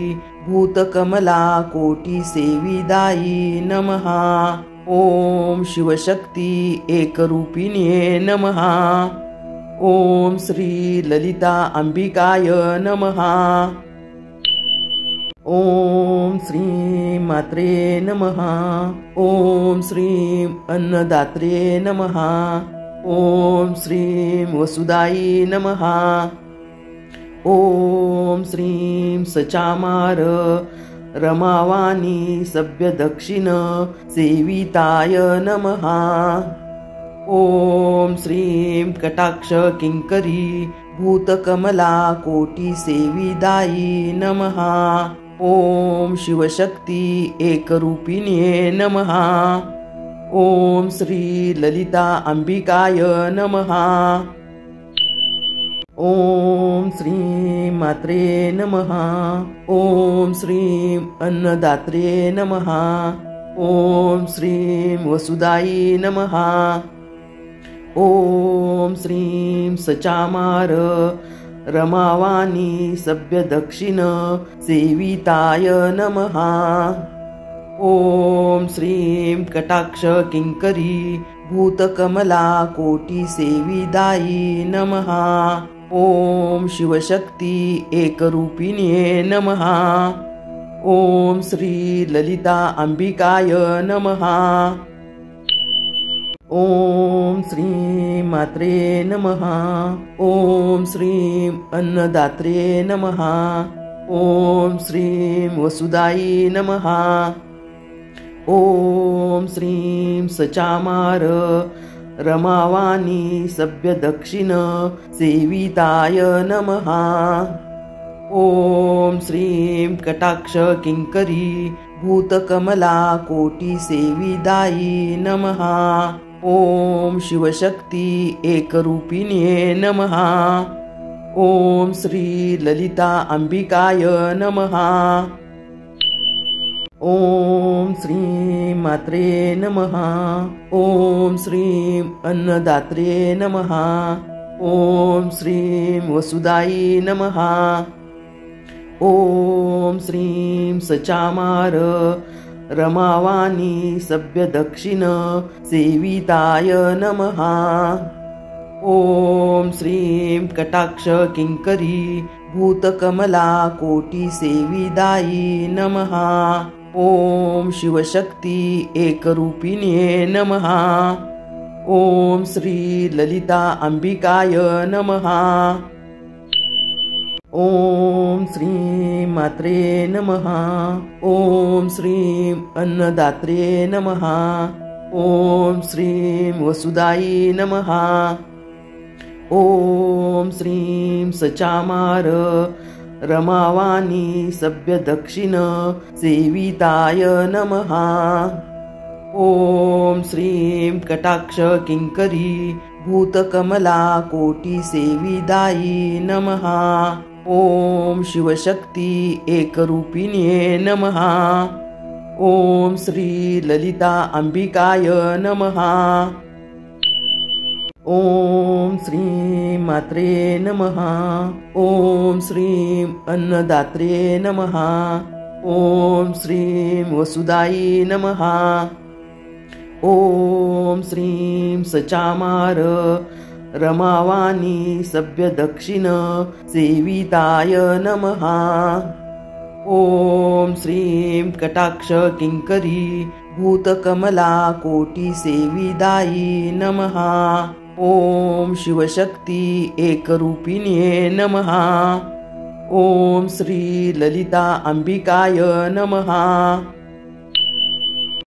A: भूतकमला कोटिसेविदायै नमः। ॐ शिवशक्ति एकरूपिण्ये नमः। ॐ श्री ललिता अंबिकाय नमः। ॐ श्रीं मात्रे नमः। ॐ श्रीं अन्नदात्रे नमः। ॐ श्रीं वसुदायै नमः। ॐ श्रीं सचामार रमावाणी सभ्यदक्षिण सेविताय नमः। ॐ श्रीं कटाक्ष किङ्करी भूतकमला कोटिसेविदायै नमः। ॐ शिवशक्ति एकरूपिण्ये नमः। ॐ श्री ललिता अंबिकाय नमः। ॐ श्रीं मात्रे नमः। ॐ श्रीं अन्नदात्रे नमः। ॐ श्रीं वसुदायै नमः। ॐ श्रीं सचामार रमावाणी सभ्यदक्षिण सेविताय नमः। ॐ श्रीं कटाक्ष किङ्करी भूतकमला कोटिसेविदायै नमः। ॐ शिवशक्ति एकरूपिण्ये नमः। ॐ श्री ललिता अंबिकाय नमः। ॐ श्रीं मात्रे नमः। ॐ श्रीं अन्नदात्रे नमः। ॐ श्रीं वसुदायै नमः। ॐ श्रीं सचामार रमावाणी सभ्यदक्षिण सेविताय नमः। ॐ श्रीं कटाक्ष किङ्करी भूतकमला कोटिसेविदायै नमः। ॐ शिवशक्ति एकरूपिण्ये नमः। ॐ श्री ललिता अंबिकाय नमः। ॐ श्रीं मात्रे नमः। ॐ श्रीं अन्नदात्रे नमः। ॐ श्रीं वसुदायै नमः। ॐ श्रीं सचामार रमावाणी सभ्यदक्षिण सेविताय नमः। ॐ श्रीं कटाक्ष किङ्करी भूतकमला कोटिसेविदायै नमः। ॐ शिवशक्ति एकरूपिण्ये नमः। ॐ श्री ललिता अंबिकाय नमः। ॐ श्रीं मात्रे नमः। ॐ श्रीं अन्नदात्रे नमः। ॐ श्रीं वसुदायै नमः। ॐ श्रीं सचामार रमावाणी सभ्यदक्षिण सेविताय नमः। ॐ श्रीं कटाक्ष किंकरी भूतकमला कोटि सेविदायी नमः। ॐ शिवशक्ति एकरूपिण्ये नमः। ॐ श्री ललिता अंबिकाय नमः। ॐ श्रीं मात्रे नमः। ॐ श्रीं अन्नदात्रे नमः। ॐ श्रीं वसुदायै नमः। ॐ श्रीं सचामार रमावाणी सभ्यदक्षिण सेविताय नमः। ॐ श्रीं कटाक्ष किंकरी भूतकमला कोटि सेविदायी नमः। ॐ शिवशक्ति एकरूपिण्ये नमः। ॐ श्री ललिता अंबिकाय नमः।